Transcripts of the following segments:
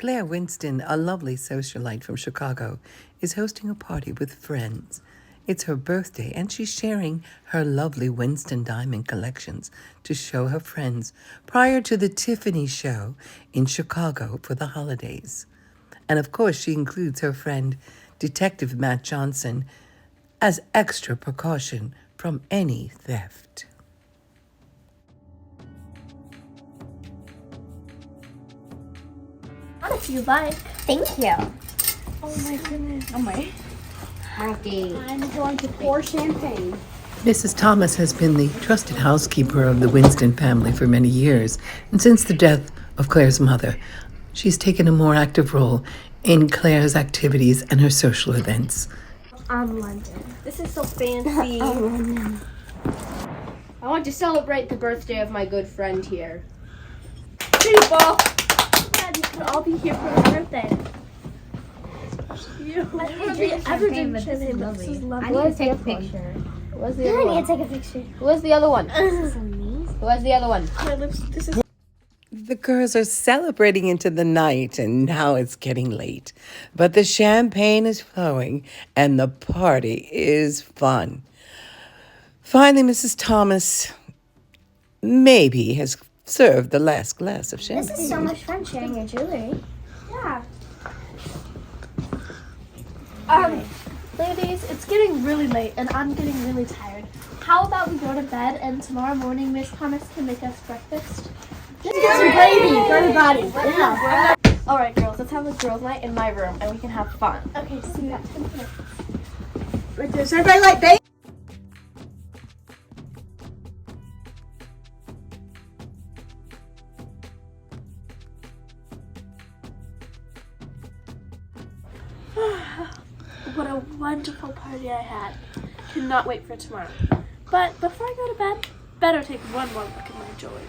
Clare Winston, a lovely socialite from Chicago, is hosting a party with friends. It's her birthday, and she's sharing her lovely Winston diamond collections to show her friends prior to the Tiffany show in Chicago for the holidays. And of course, she includes her friend, Detective Matt Johnson, as extra precaution from any theft. If you like. Thank you. Oh my goodness. Oh my. Happy. I'm going to pour champagne. Mrs. Thomas has been the trusted housekeeper of the Winston family for many years, and since the death of Clare's mother, she's taken a more active role in Clare's activities and her social events. London. This is so fancy. London. I want to celebrate the birthday of my good friend here. People! Yeah, you can all be here for his birthday. I've never done champagne, but this is lovely. I need to take a picture. Where's the other I need to one? take a picture. Where's the other one? This is amazing. Where's the other one? My lips, this is The girls are celebrating into the night, and now it's getting late. But the champagne is flowing, and the party is fun. Finally, Mrs. Thomas maybe has served the last glass of champagne. This is so much fun sharing your jewelry. yeah. Ladies, it's getting really late and I'm getting really tired. How about we go to bed and tomorrow morning Miss Thomas can make us breakfast? Let's get some gravy for everybody. Yeah. Alright girls, let's have a girls' night in my room and we can have fun. Okay, see you. Does everybody like bacon? What a wonderful party I had. Cannot wait for tomorrow. But before I go to bed, better take one more look at my jewelry.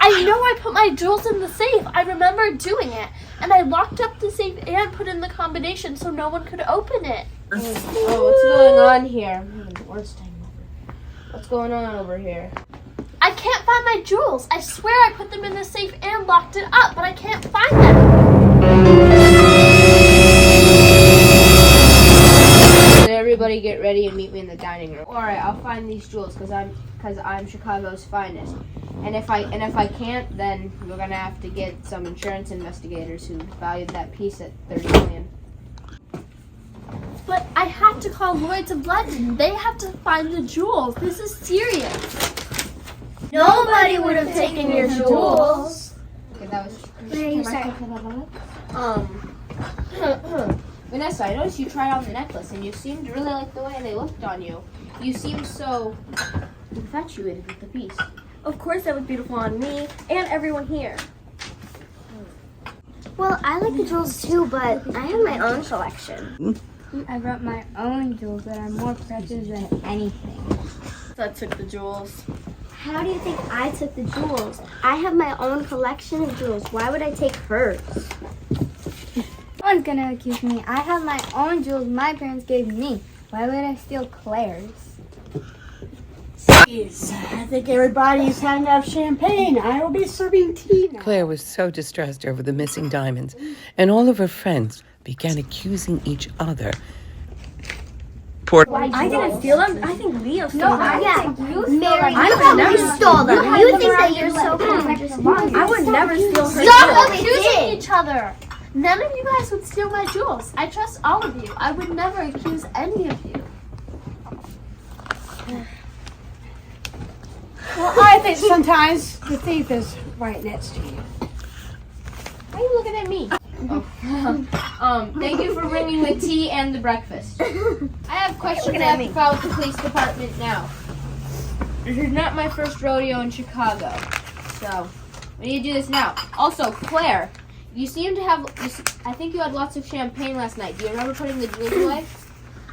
I know I put my jewels in the safe. I remember doing it. And I locked up the safe and put in the combination so no one could open it. Oh, what's going on here? I'm having the worst time ever. What's going on over here? I can't find my jewels. I swear I put them in the safe and locked it up, but I can't find them. Everybody get ready and meet me in the dining room. Alright, I'll find these jewels because I'm Chicago's finest. And if I can't, then we're gonna have to get some insurance investigators who valued that piece at $30 million. But I have to call Lloyd's of London. They have to find the jewels. This is serious. Nobody would have taken your jewels. Okay, that was. Vanessa, I noticed you tried on the necklace and you seemed to really like the way they looked on you. You seemed so infatuated with the piece. Of course they look beautiful on me and everyone here. Well, I like the jewels too, but I have my own collection. I brought my own jewels that are more precious than anything. So I took the jewels. How do you think I took the jewels? I have my own collection of jewels. Why would I take hers? No one's gonna accuse me. I have my own jewels my parents gave me. Why would I steal Claire's? Yes, I think everybody's had enough champagne. I will be serving tea now. Claire was so distressed over the missing diamonds, and all of her friends began accusing each other. I didn't steal them. I think Leo stole them. Mary, you stole them. You think that you're so cool. I would never steal her Stop jewels. Accusing each other. None of you guys would steal my jewels. I trust all of you. I would never accuse any of you. Well, I think sometimes the thief is right next to you. Why are you looking at me? Thank you for bringing the tea and the breakfast. I have questions I have to file with the police department now. This is not my first rodeo in Chicago, so we need to do this now. Also, Claire, you seem to have, I think you had lots of champagne last night. Do you remember putting the jewels away?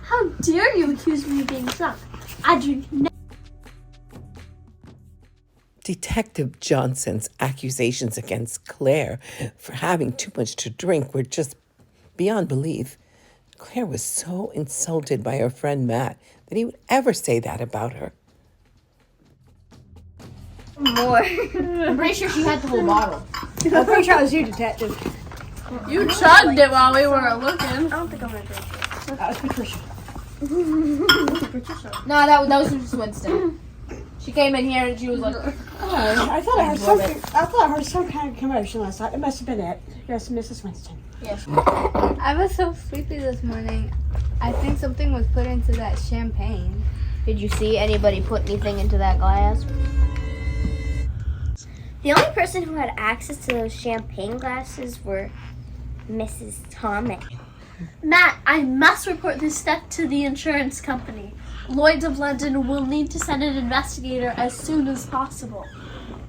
How dare you accuse me of being drunk? I do not. Detective Johnson's accusations against Claire for having too much to drink were just beyond belief. Claire was so insulted by her friend Matt that he would ever say that about her. More. I'm pretty sure she had the whole bottle. I'm pretty sure it was you, detective. You chugged it while we were looking. I don't think I'm gonna drink it. That was Patricia. No, that was just Winston. She came in here and she was like, Oh, I thought I heard some kind of commotion last night. It must have been it. Yes, Mrs. Winston. yes. I was so sleepy this morning. I think something was put into that champagne. Did you see anybody put anything into that glass? The only person who had access to those champagne glasses were Mrs. Thomas. Matt, I must report this theft to the insurance company. Lloyd's of London will need to send an investigator as soon as possible.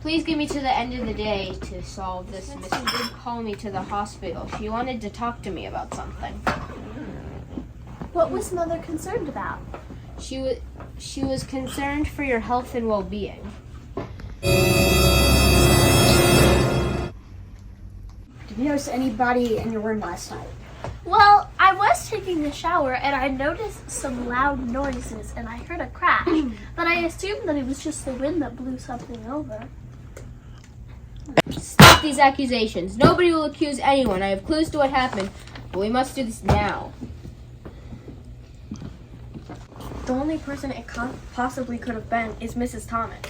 Please get me to the end of the day to solve this. Mrs. did call me to the hospital. She wanted to talk to me about something. What was Mother concerned about? She was concerned for your health and well-being. Did you notice anybody in your room last night? Well, I was taking a shower and I noticed some loud noises and I heard a crash, but I assumed that it was just the wind that blew something over. Stop these accusations. Nobody will accuse anyone. I have clues to what happened, but we must do this now. The only person it possibly could have been is Mrs. Thomas.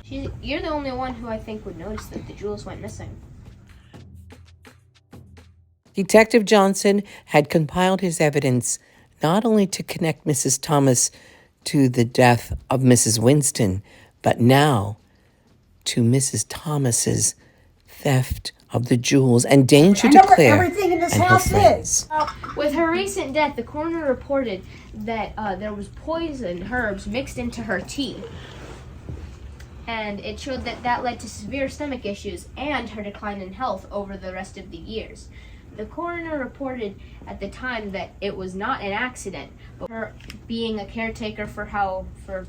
You're the only one who I think would notice that the jewels went missing. Detective Johnson had compiled his evidence not only to connect Mrs. Thomas to the death of Mrs. Winston, but now to Mrs. Thomas's theft of the jewels and danger I to know where Claire everything in this and her house friends. is. With her recent death, the coroner reported that there was poison herbs mixed into her tea. And it showed that led to severe stomach issues and her decline in health over the rest of the years. The coroner reported at the time that it was not an accident, but her being a caretaker for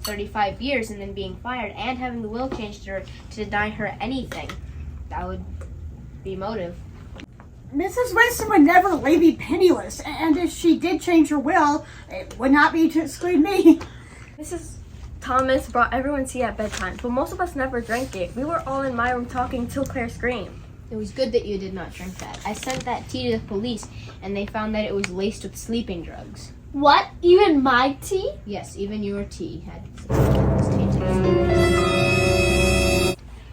35 years and then being fired and having the will changed to her to deny her anything. That would be motive. Mrs. Winston would never leave me penniless, and if she did change her will, it would not be to exclude me. Mrs. Thomas brought everyone tea at bedtime, but most of us never drank it. We were all in my room talking till Claire screamed. It was good that you did not drink that. I sent that tea to the police and they found that it was laced with sleeping drugs. What? Even my tea? Yes, even your tea was tainted.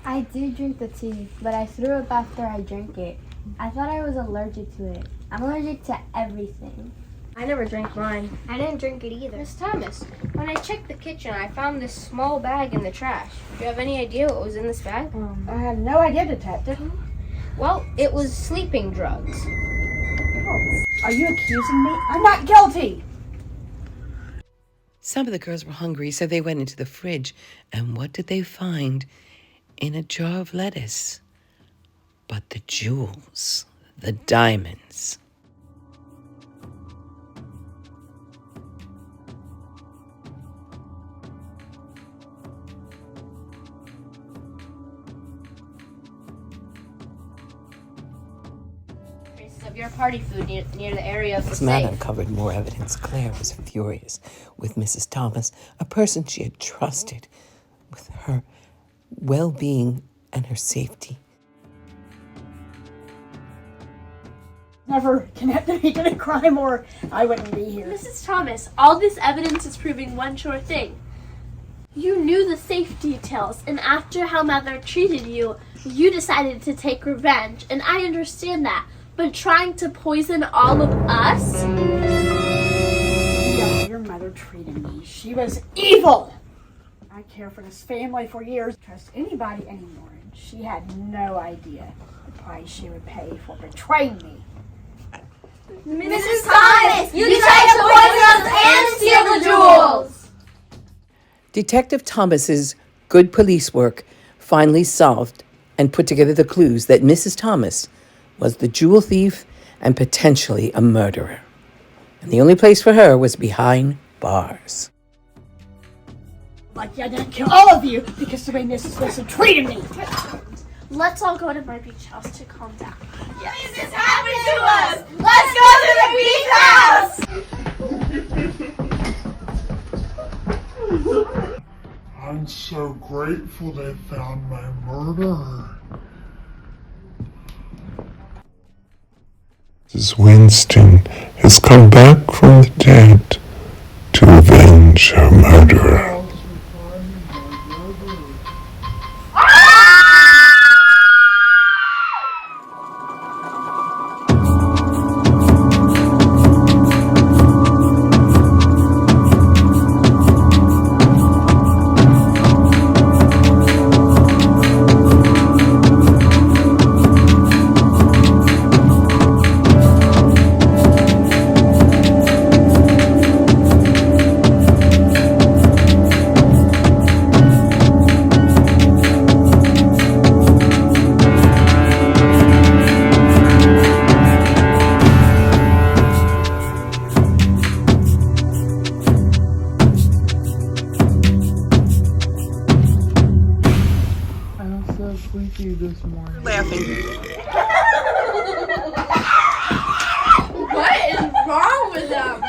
I did drink the tea, but I threw up after I drank it. I thought I was allergic to it. I'm allergic to everything. I never drank mine. I didn't drink it either. Miss Thomas, when I checked the kitchen, I found this small bag in the trash. Do you have any idea what was in this bag? I have no idea, detective. Well, it was sleeping drugs. Are you accusing me? I'm not guilty. Some of the girls were hungry, so they went into the fridge. And what did they find in a jar of lettuce? But the jewels, the diamonds. Of your party food near the area of the This man safe. uncovered more evidence. Claire was furious with Mrs. Thomas, a person she had trusted with her well-being and her safety. Never connected me to the crime, or I wouldn't be here. Mrs. Thomas, all this evidence is proving one sure thing. You knew the safe details, and after how Mother treated you, you decided to take revenge, and I understand that. But trying to poison all of us? Yeah, your mother treated me. She was evil. I cared for this family for years. Trust anybody anymore, and she had no idea the price she would pay for betraying me. Mrs. Thomas, you tried to poison us and steal the jewels! Detective Thomas's good police work finally solved and put together the clues that Mrs. Thomas was the jewel thief and potentially a murderer. And the only place for her was behind bars. Like I didn't kill all of you because the way Mrs. Wilson treated me. Let's all go to my beach house to calm down. This happened to us! Let's go to the beach house! I'm so grateful they found my murderer. Mrs. Winston has come back from the dead to avenge her murderer. Sleepy this morning. Laughing. What is wrong with them?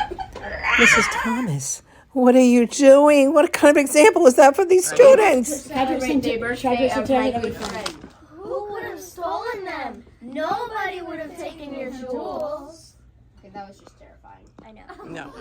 Mrs. Thomas, what are you doing? What kind of example is that for these students? Celebrate their birthday of my good friend. Who would have stolen them? Nobody would have taken your jewels. Okay, that was just terrifying. I know. No.